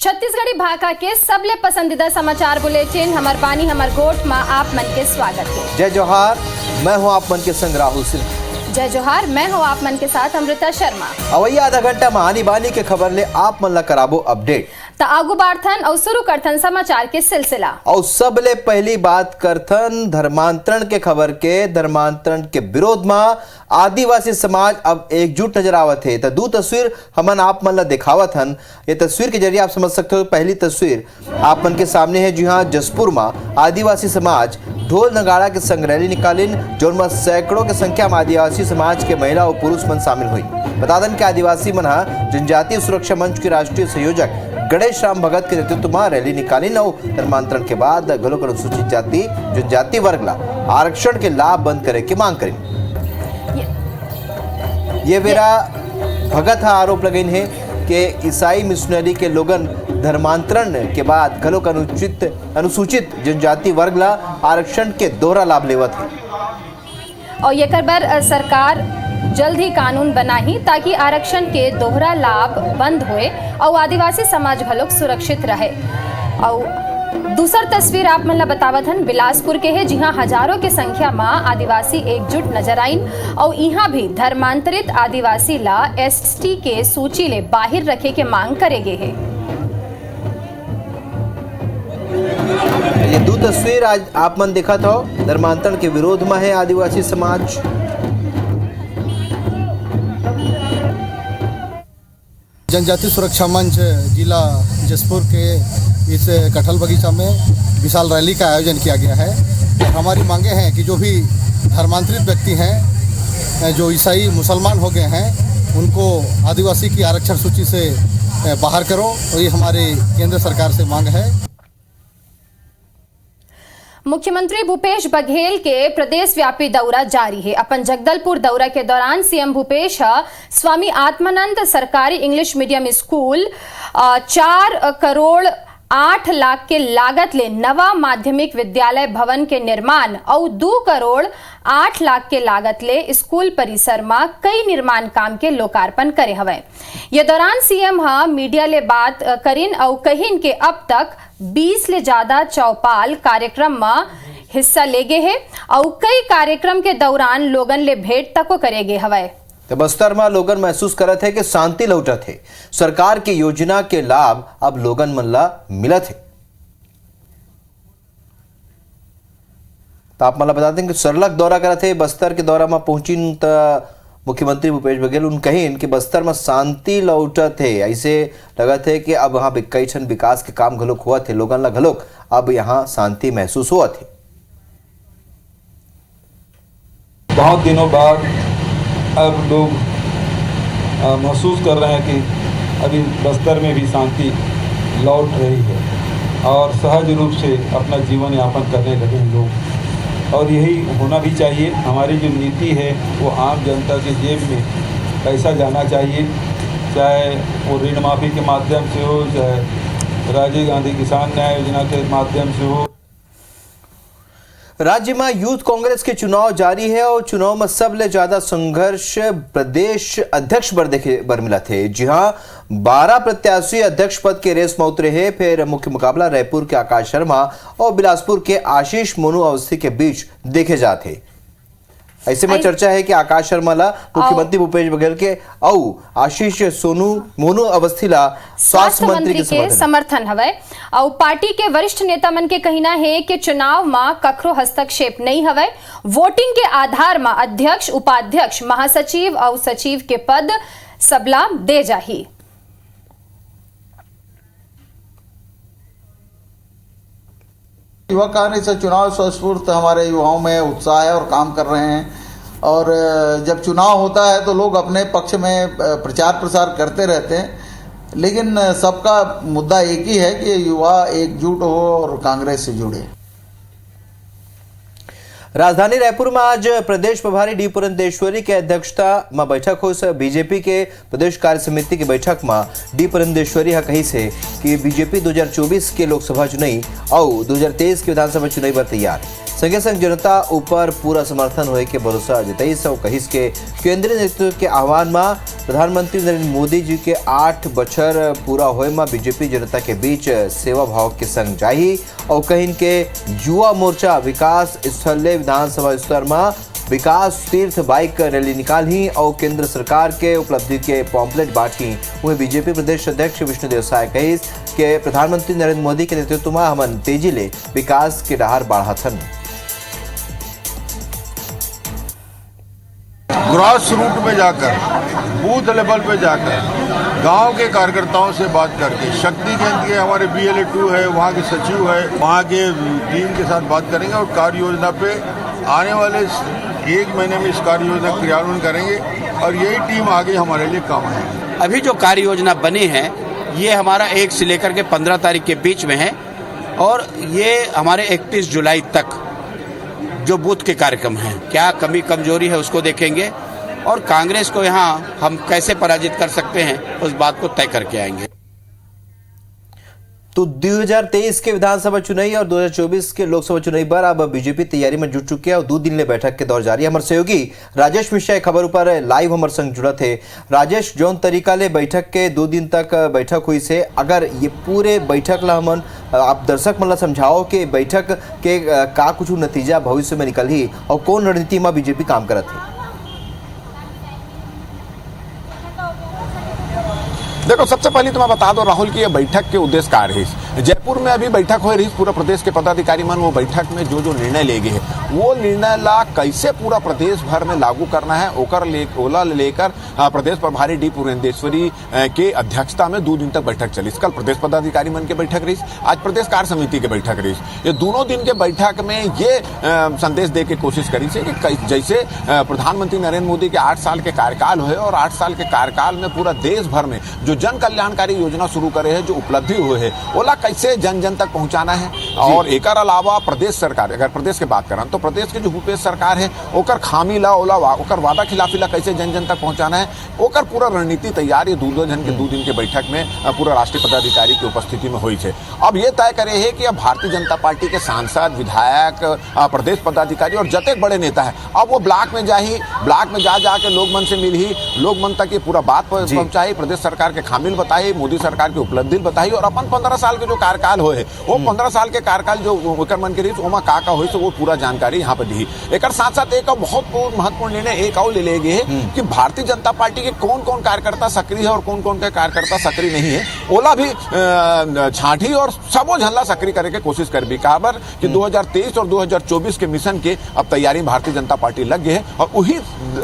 छत्तीसगढ़ी भाषा के सबले पसंदीदा समाचार बुलेटिन हमर पानी हमर गोठ में आप मन के स्वागत है। जय जोहार, मैं हूं आप मन के संग राहुल सिन्हा। जय जोहार, मैं हूं आप मन के साथ अमृता शर्मा। अवैया आधा घंटा में आनी बानी के खबर ले आप मन ला कराबो अपडेट। तो आगू बाढ़थन और शुरू करथन समाचार के सिलसिला। और सबले पहली बात करथन धर्मांतरण के खबर के। धर्मांतरण के विरोध में आदिवासी समाज अब एकजुट नजर आवत है। तो दो तस्वीर हमन आप मन ला दिखावत हन। ये तस्वीर के जरिए आप समझ सकते हो। पहली तस्वीर आप मन के सामने है, जी हाँ, जसपुर में आदिवासी समाज ढोल नगाड़ा के संग रैली निकालिन, जो में सैकड़ों के संख्या में आदिवासी समाज के महिला और पुरुष मन शामिल हुई। बता दें कि आदिवासी मन जनजातीय सुरक्षा मंच के राष्ट्रीय संयोजक गणेश राम भगत के नेतृत्व में रैली निकाली। और धर्मांतरण के बाद गलोक अनुसूचित जाति जनजाति वर्ग ला आरक्षण के लाभ बंद करे की मांग करी। ये वेरा भगत आरोप लगन है कि ईसाई मिशनरी के लोगन धर्मांतरण के बाद गलोक अनुसूचित जनजाति वर्ग ला आरक्षण के दोहरा लाभ लेवत है। और ये कर सरकार जल्द ही कानून बनाही ताकि आरक्षण के दोहरा लाभ बंद होए और आदिवासी समाज भलोक सुरक्षित रहे। और दूसर तस्वीर आप मन ला बतावत हन बिलासपुर के है, जहाँ हजारों के संख्या में आदिवासी एकजुट नजर आइन और यहाँ भी धर्मांतरित आदिवासी ला एसटी के सूची ले बाहर रखे के मांग करेगे है। ये दो तस्वीर आज आप मन देखा था, धर्मांतरण के विरोध में है आदिवासी समाज। जनजाति सुरक्षा मंच जिला जसपुर के इस कटहल बगीचा में विशाल रैली का आयोजन किया गया है। हमारी मांगे हैं कि जो भी धर्मांतरित व्यक्ति हैं, जो ईसाई मुसलमान हो गए हैं, उनको आदिवासी की आरक्षण सूची से बाहर करो। और ये हमारे केंद्र सरकार से मांग है। मुख्यमंत्री भूपेश बघेल के प्रदेश व्यापी दौरा जारी है। अपन जगदलपुर दौरा के दौरान सीएम भूपेश स्वामी आत्मानंद सरकारी English medium school 4 crore 8 lakh के लागत ले नवा माध्यमिक विद्यालय भवन के निर्माण और 2 करोड़ 8 लाख के लागत ले स्कूल परिसर में कई निर्माण काम के लोकार्पण करे हवे। ये दौरान सीएम मीडिया ले बात करिन और कहिन के अब तक 20 ले ज्यादा चौपाल कार्यक्रम में हिस्सा लेगे है और कई कार्यक्रम के दौरान लोगन ले भेंट तक करेगे हवे। तो बस्तर में लोगन महसूस करत है कि शांति लौटत है। सरकार की योजना के लाभ अब लोगन मन ला मिलत है। तो आप मला बता दें कि सरलग दौरा करत है। बस्तर के दौरा में पहुंचिन तो मुख्यमंत्री भूपेश बघेल उन कहिन कि बस्तर में शांति लौटत है। ऐसे लगत है कि अब वहां कई ठन विकास के काम घलोक हुआ थे। लोगन ला घलोक अब यहाँ शांति महसूस हुआ थे। बहुत दिनों बाद अब लोग महसूस कर रहे हैं कि अभी बस्तर में भी शांति लौट रही है और सहज रूप से अपना जीवन यापन करने लगे हैं लोग। और यही होना भी चाहिए। हमारी जो नीति है वो आम जनता के जेब में पैसा जाना चाहिए, चाहे वो ऋण माफ़ी के माध्यम से हो, चाहे राजीव गांधी किसान न्याय योजना के माध्यम से हो। राज्य में यूथ कांग्रेस के चुनाव जारी है और चुनाव में सबले ज्यादा संघर्ष प्रदेश अध्यक्ष पर देखे बर मिला थे। जी हाँ, 12 प्रत्याशी अध्यक्ष पद के रेस में उतरे हैं। फिर मुख्य मुकाबला रायपुर के आकाश शर्मा और बिलासपुर के आशीष मोनू अवस्थी के बीच देखे जाते। ऐसे में चर्चा है कि आकाश शर्मा ला मुख्यमंत्री भूपेश बघेल के और आशीष मोनू अवस्थी ला स्वास्थ्य मंत्री के समर्थन हवे। और पार्टी के वरिष्ठ नेता मन के कहना है कि चुनाव में कखरो हस्तक्षेप नहीं हवे। वोटिंग के आधार में अध्यक्ष, उपाध्यक्ष, महासचिव और सचिव के पद सबला दे जाही। युवा कांग्रेस से चुनाव स्वस्फूर्त हमारे युवाओं में उत्साह है और काम कर रहे हैं। और जब चुनाव होता है तो लोग अपने पक्ष में प्रचार प्रसार करते रहते हैं, लेकिन सबका मुद्दा एक ही है कि युवा एकजुट हो और कांग्रेस से जुड़े। राजधानी रायपुर में आज प्रदेश प्रभारी डी पुरंदेश्वरी के अध्यक्षता में बैठक हो। बीजेपी के प्रदेश कार्य समिति की बैठक में डी पुरंदेश्वरी कही से कि बीजेपी 2024 के लोकसभा चुनाव और 2023 के विधानसभा चुनाव पर तैयार है। संगे संग जनता ऊपर पूरा समर्थन होए के भरोसा जताई सौ कहिस के केंद्रीय नेतृत्व के आह्वान में प्रधानमंत्री नरेंद्र मोदी जी के 8 बछर पूरा होए में बीजेपी जनता के बीच सेवा भाव के संग जाही और कहीं के युवा मोर्चा विकास स्थल विधानसभा स्तर में विकास तीर्थ बाइक रैली निकाली और केंद्र सरकार के उपलब्धि के पॉम्पलेट बांटी। वहीं बीजेपी प्रदेश अध्यक्ष विष्णुदेव साय कहिस के प्रधानमंत्री नरेंद्र मोदी के नेतृत्व में हमन तेजी ले विकास के राह बढ़ाथन। ग्रास रूट में जाकर, बूथ लेवल पे जाकर, गांव के कार्यकर्ताओं से बात करके, शक्ति केंद्र के हमारे BLA2 है, वहाँ के सचिव है, वहाँ के टीम के साथ बात करेंगे और कार्य योजना पे आने वाले 1 महीने में इस कार्य योजना का क्रियान्वयन करेंगे और यही टीम आगे हमारे लिए काम आएगी। अभी जो कार्य योजना बनी है ये हमारा 1 से लेकर के 15 तारीख के बीच में है और ये हमारे 31 जुलाई तक जो बूथ के कार्यक्रम हैं, क्या कमी कमजोरी है उसको देखेंगे और कांग्रेस को यहाँ हम कैसे पराजित कर सकते हैं उस बात को तय करके आएंगे। तो 2023 के विधानसभा चुनाव और 2024 के लोकसभा चुनाव पर अब बीजेपी तैयारी में जुट चुके हैं और 2 दिन ले बैठक के दौर जारी है। हमारे सहयोगी राजेश मिश्रा खबर ऊपर लाइव हमारे संग जुड़ा थे। राजेश, जौन तरीका ले बैठक के 2 दिन तक बैठक हुई से अगर ये पूरे बैठक ला हमन आप दर्शक मन ला समझाओ कि बैठक के का कुछ नतीजा भविष्य में निकल ही और कौन रणनीति में बीजेपी काम करत है। देखो, सबसे पहले तो मैं बता दो राहुल की ये बैठक के उद्देश्य का रही। जयपुर में अभी बैठक हो रही, पूरा प्रदेश के पदाधिकारी मन वो बैठक में जो निर्णय ले गए वो निर्णय ला कैसे पूरा प्रदेश भर में लागू करना है ओला लेकर प्रदेश प्रभारी डी पुरेंदेश्वरी के अध्यक्षता में 2 दिन तक बैठक चली। कल प्रदेश पदाधिकारी मन की बैठक रही, आज प्रदेश कार्य समिति की बैठक रही। ये दोनों दिन के बैठक में ये संदेश दे के कोशिश करी है कि जैसे प्रधानमंत्री नरेंद्र मोदी के 8 साल के कार्यकाल हुए और 8 साल के कार्यकाल में पूरा देश भर में जो जन कल्याणकारी योजना शुरू करे है, जो उपलब्धि हुए है, ओला कैसे जन जन तक पहुंचाना है। और एक अलावा प्रदेश सरकार, अगर प्रदेश की बात करें तो प्रदेश की जो भूपेश सरकार है ओकर खामी ला ओला ओकर वादा खिलाफी ला कैसे जन जन तक पहुंचाना है, ओकर पूरा रणनीति तैयार ये 2 दिन के बैठक में पूरा राष्ट्रीय पदाधिकारी की उपस्थिति में हुई है। अब ये तय करे है कि अब भारतीय जनता पार्टी के सांसद, विधायक, प्रदेश पदाधिकारी और जते बड़े नेता है अब वो ब्लॉक में ब्लॉक में जा के लोग मन से मिल ही लोग मन तक ये पूरा बात पहुंचाई, प्रदेश सरकार के खामिल बताई, मोदी सरकार की उपलब्धि बताई और अपन 15 साल के जो कार्यकाल हुए वो 15 साल के कार्यकाल जो मन के रही ओमा का हुई वो पूरा जानकारी यहाँ पर दी। एक साथ साथ एक बहुत महत्वपूर्ण निर्णय एक और ले गए कि भारतीय जनता पार्टी के कौन कौन कार्यकर्ता सक्रिय है और कौन कौन के कार्यकर्ता सक्रिय नहीं है, ओला भी छांटी और सबो झल्ला सक्रिय करे के कोशिश कर भी काबर कि 2023 और 2024 के मिशन के अब तैयारी भारतीय जनता पार्टी लग गए है और वही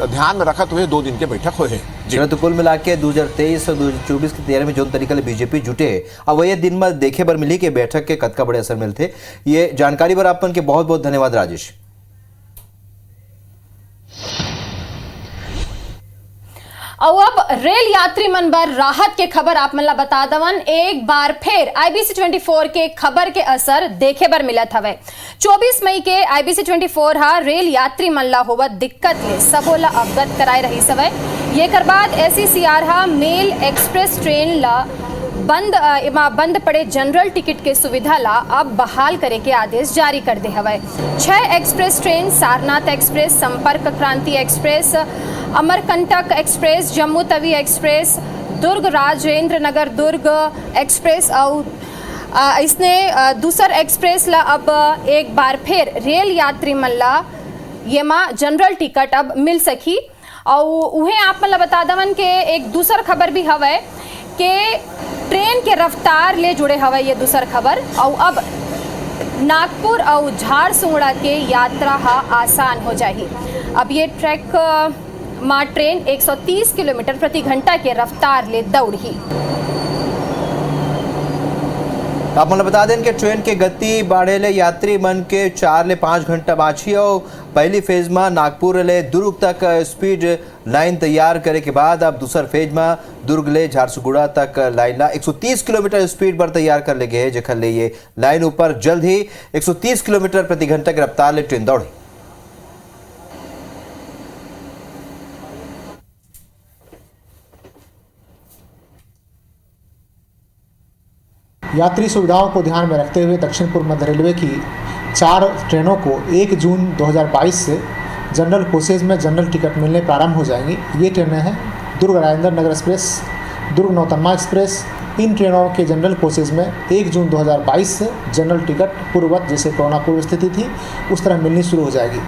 ध्यान में रखते हुए 2 दिन के बैठक हुए है। तो कुल मिला के 2023 और 2024 की तैयारी में जो तरीके से बीजेपी जुटे अब वही दिन में देखे बर मिली कि बैठक के कद का बड़े असर मिलते। ये जानकारी पर आपन के बहुत बहुत धन्यवाद राजेश। और अब रेल यात्री मन बर राहत के खबर आप मन ला बता दवन। एक बार फिर IBC 24 के खबर के असर देखे बर मिलत हवे। 24 मई के IBC 24 हा रेल यात्री मन ला होवत दिक्कत ले सबो ला अवगत कराए रही सवे। ये कर बाद SECR हा मेल एक्सप्रेस ट्रेन ला बंद पड़े जनरल टिकट के सुविधा ला अब बहाल करे के आदेश जारी कर दे हवे। 6 express train Sarnath express, Sampark Kranti express, Amarkantak express, Jammu Tawi express, Durg Rajendra Nagar Durg express और इसने दूसर एक्सप्रेस ला अब एक बार फिर रेल यात्री मन ला ये जनरल टिकट अब मिल सकी। और उन्हें आप मन ला बता दवन के एक दूसर खबर भी हवे के ट्रेन के रफ्तार ले जुड़े हवे ये दूसर खबर। और अब नागपुर और झारसुगड़ा के यात्रा आसान हो जाही। अब ये ट्रैक ट्रेन 130 किलोमीटर प्रति घंटा के रफ्तार ले दौड़ी। आप मतलब बता दें कि ट्रेन के गति बढ़े ले यात्री मन के 4 ले 5 घंटा बाछी और पहली फेज में नागपुर ले दुर्ग तक स्पीड लाइन तैयार करे के बाद अब दूसर फेज में दुर्ग ले झारसुगुड़ा तक लाइन ला 130 किलोमीटर स्पीड पर तैयार कर ले गए जखन ले ये लाइन ऊपर जल्द ही 130 किलोमीटर प्रति घंटा की रफ्तार ले ट्रेन दौड़ी। यात्री सुविधाओं को ध्यान में रखते हुए दक्षिण पूर्व मध्य रेलवे की 4 ट्रेनों को 1 जून 2022 से जनरल कोचेज में जनरल टिकट मिलने प्रारंभ हो जाएंगी। ये ट्रेनें हैं दुर्ग राजेंद्र नगर एक्सप्रेस, दुर्ग नौतन्मा एक्सप्रेस। इन ट्रेनों के जनरल कोचेज में 1 जून 2022 से जनरल टिकट पूर्ववत जैसे कोरोना पूर्व स्थिति थी उस तरह मिलनी शुरू हो जाएगी।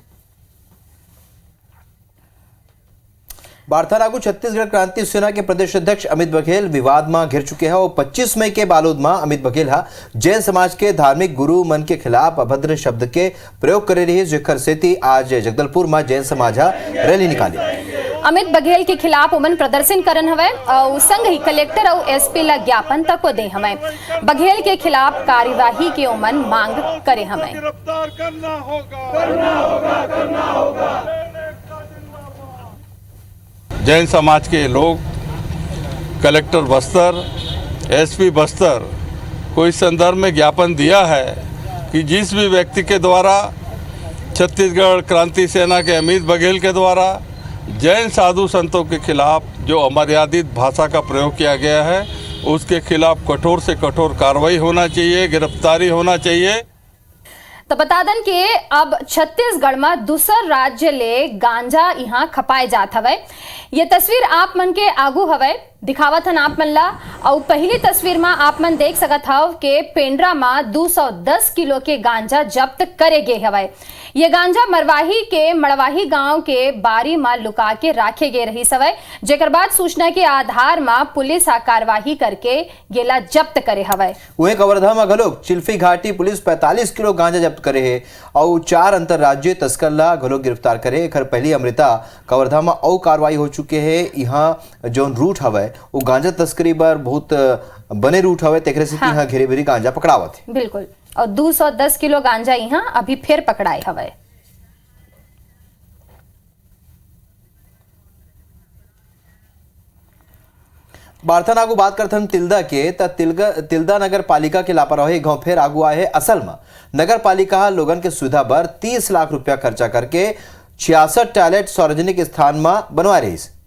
बार्थानागु छत्तीसगढ़ क्रांति सेना के प्रदेश अध्यक्ष अमित बघेल विवाद में घिर चुके हैं और 25 मई के बालोद में अमित बघेल जैन समाज के धार्मिक गुरु मन के खिलाफ अभद्र शब्द के प्रयोग करे रही, जेकर सेती आज जगदलपुर में जैन समाज रैली निकाली। अमित बघेल के खिलाफ उमन प्रदर्शन करन हवे और संग ही कलेक्टर और एसपी ला ज्ञापन तक को दे हमें। बघेल के खिलाफ कार्यवाही के उमन मांग करे हमें। जैन समाज के लोग कलेक्टर बस्तर, एसपी बस्तर को इस संदर्भ में ज्ञापन दिया है कि जिस भी व्यक्ति के द्वारा छत्तीसगढ़ क्रांति सेना के अमित बघेल के द्वारा जैन साधु संतों के खिलाफ जो अमर्यादित भाषा का प्रयोग किया गया है उसके खिलाफ कठोर से कठोर कार्रवाई होना चाहिए, गिरफ्तारी होना चाहिए। तो बता दें कि अब छत्तीसगढ़ में दूसर राज्य ले गांजा यहाँ खपाए जात हवे। ये तस्वीर आप मन के आगू हवे दिखावत हन आप मन ला। और पहली तस्वीर में आप मन देख सकत हव के पेंड्रा में 210 किलो के गांजा जब्त करे गे हवे। ये गांजा मरवाही के मड़वाही गांव के बारी में लुका के राखे गे रही सवय, जेकर बाद सूचना के आधार में पुलिस कार्यवाही करके गेला जब्त करे हवे। वहीं कवर्धा में घलोक चिल्फी घाटी पुलिस 45 किलो गांजा जब्त करे है और 4 अंतरराज्यीय तस्कर ला घलोक गिरफ्तार करे। एकर पहली अमृता कवर्धा में और कार्रवाई हो चुके है। यहाँ जो रूट हवे वो गांजा तस्करी पर बहुत बने रूट हवे, तेकरे से यहाँ घेरे बेरी गांजा पकड़ावत है। बिल्कुल, और 210 किलो गांजा यहाँ अभी फिर पकड़ाए हवे। बार्थानागु बात करते हम तिल्दा के तिल्दा नगर पालिका के लापरवाही गांव फिर आगू आए है। असल में नगर पालिका लोगन के सुविधा पर 30 लाख रुपया खर्चा करके 66 टॉयलेट सार्वजनिक स्थान में बनवा रही है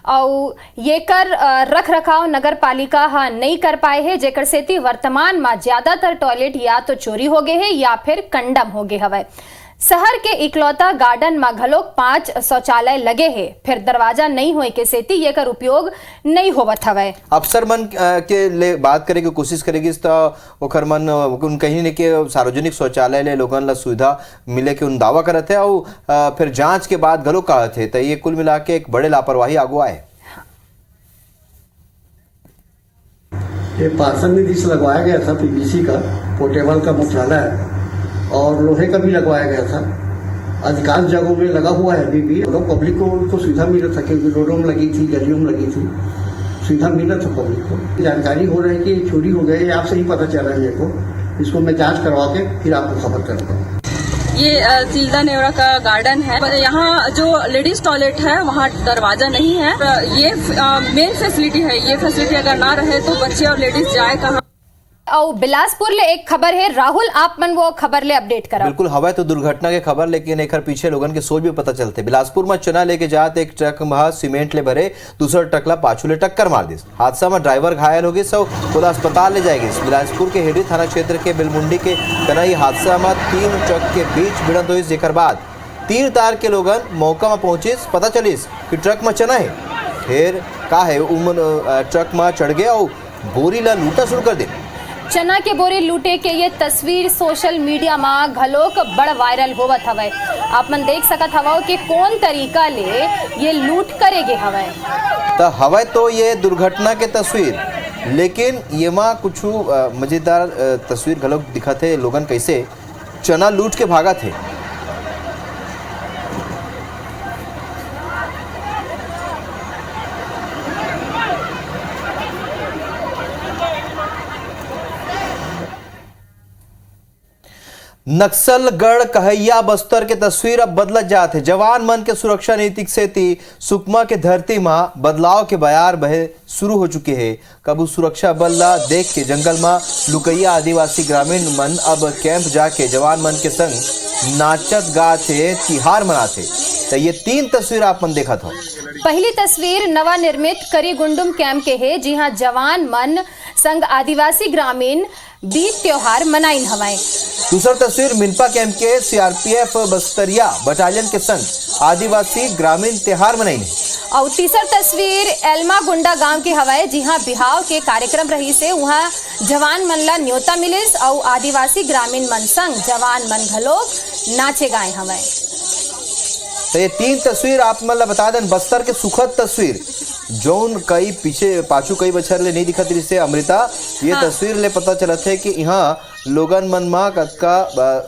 और ये कर रख रखाव नगर पालिका नहीं कर पाए है, जेकर सेती वर्तमान में ज्यादातर टॉयलेट या तो चोरी हो गए है या फिर कंडम हो गए हवे। शहर के इकलौता गार्डन में घलोक 5 शौचालय लगे हैं, फिर दरवाजा नहीं होए के सेती ये कर उपयोग नहीं होवत हवे। अफसर मन के ले बात करे की कोशिश करेगी तो ओखर मन उन कहीं ने के सार्वजनिक शौचालय ले लोगन ला सुविधा मिले के उन दावा करते है और फिर जांच के बाद घलोक कहते है। तो ये कुल मिला के एक बड़े लापरवाही आगू आए। ये पार्षद निधि से लगवाया गया था पीवीसी का पोर्टेबल का मुख्यालय और लोहे का भी लगवाया गया था। अधिकांश जगहों में लगा हुआ है अभी भी। लोग पब्लिक को सुविधा मिल रहा था क्योंकि रोडों में लगी थी, गलियों में लगी थी, सुविधा मिल रहा था पब्लिक को। जानकारी हो रही है कि चोरी हो गए, आपसे ही पता चल रहा है मेरे को। इसको मैं जांच करवा के फिर आपको खबर करूँगा। ये तिल्दा नेवरा का गार्डन है। यहाँ जो लेडीज टॉयलेट है वहाँ दरवाजा नहीं है। ये मेन फैसिलिटी है। ये फैसिलिटी अगर ना रहे तो बच्चे और लेडीज जाए कहाँ। और बिलासपुर ले एक खबर है राहुल, आप मन वो खबर ले अपडेट करा। बिल्कुल हवा तो दुर्घटना के खबर, लेकिन एक पीछे लोगन के सोच भी पता चलते। बिलासपुर में चना लेके जाते एक ट्रक में सीमेंट ले भरे, दूसरा ट्रक ला पाछू ले टक्कर मार दी। हादसा में ड्राइवर घायल हो गए, सब खुदा अस्पताल ले जाएगी। बिलासपुर के हेडी थाना क्षेत्र के बिलमुंडी के कनाई हादसा में 3 ट्रक के बीच भिड़ंत हुई, जेकर बाद 3 तार के लोगन मौका में पहुंचे। पता चलिस कि ट्रक में चना है, फिर का है ट्रक में चढ़ गया और बोरी ला लूटा शुरू कर दे। चना के बोरी लूटे के ये तस्वीर सोशल मीडिया में घलोक बड़ वायरल होवत हवे। आप मन देख सकत हवा कि कौन तरीका ले ये लूट करेगे हवे। तो हवा तो ये दुर्घटना के तस्वीर, लेकिन ये माँ कुछ मजेदार तस्वीर घलोक दिखत है। लोगन कैसे चना लूट के भागा थे। नक्सलगढ़ कहैया बस्तर के तस्वीर अब बदलत जात है। जवान मन के सुरक्षा नीति से सुकमा के धरती में बदलाव के बयार बहे शुरू हो चुके हैं। कबू सुरक्षा बल ला देख के जंगल में लुकैया आदिवासी ग्रामीण मन अब कैंप जाके जवान मन के संग नाचत गाते तिहार मनाते। तो ये 3 तस्वीर आप मन देखा था। पहली तस्वीर नवनिर्मित करीगुंडुम कैंप के है, जी हाँ जवान मन संग आदिवासी ग्रामीण बीत त्योहार मनाइन हवाएं। दूसरा तस्वीर मिनपा कैंप के सीआरपीएफ बस्तरिया बटालियन के संग आदिवासी ग्रामीण त्योहार मनाइने। और तीसरा तस्वीर एल्मा गुंडा गांव के हवाए, जहां बिहाव के कार्यक्रम रही से वहां जवान मन ला न्योता मिलिस और आदिवासी ग्रामीण मन संग जवान मन घलोक नाचे गाए हवाए। तो ये तीन तस्वीर आप मतलब बता दें बस्तर के सुखद तस्वीर जौन कई पीछे पाछू कई बछर ले नहीं दिखत रही से अमृता ये हाँ। तस्वीर ले पता चलत है कि यहाँ लोगन मन मा कतका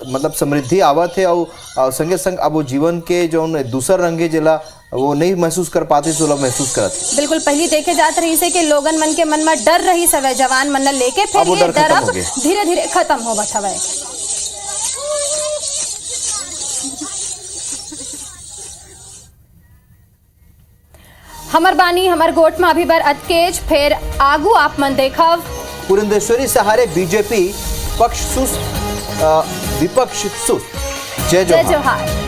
मतलब समृद्धि आवत है और संगे संग अब वो जीवन के जौन दूसर रंगे जिला वो नहीं महसूस कर पाते सो लोग महसूस करत। बिल्कुल पहली देखे जात रही से कि लोगन मन के मन में डर रही सवे जवान मन ला लेके, फिर अब वो ये डर डर खत्म अब हो गए। धीरे धीरे खत्म होवत हवे। हमर बानी हमर गोट में अभी बर अटकेज फिर आगू आप मन देखव। पुरंदेश्वरी सहारे बीजेपी पक्ष सुस्त विपक्ष सुस्त। जय जय जोहार। जोहार।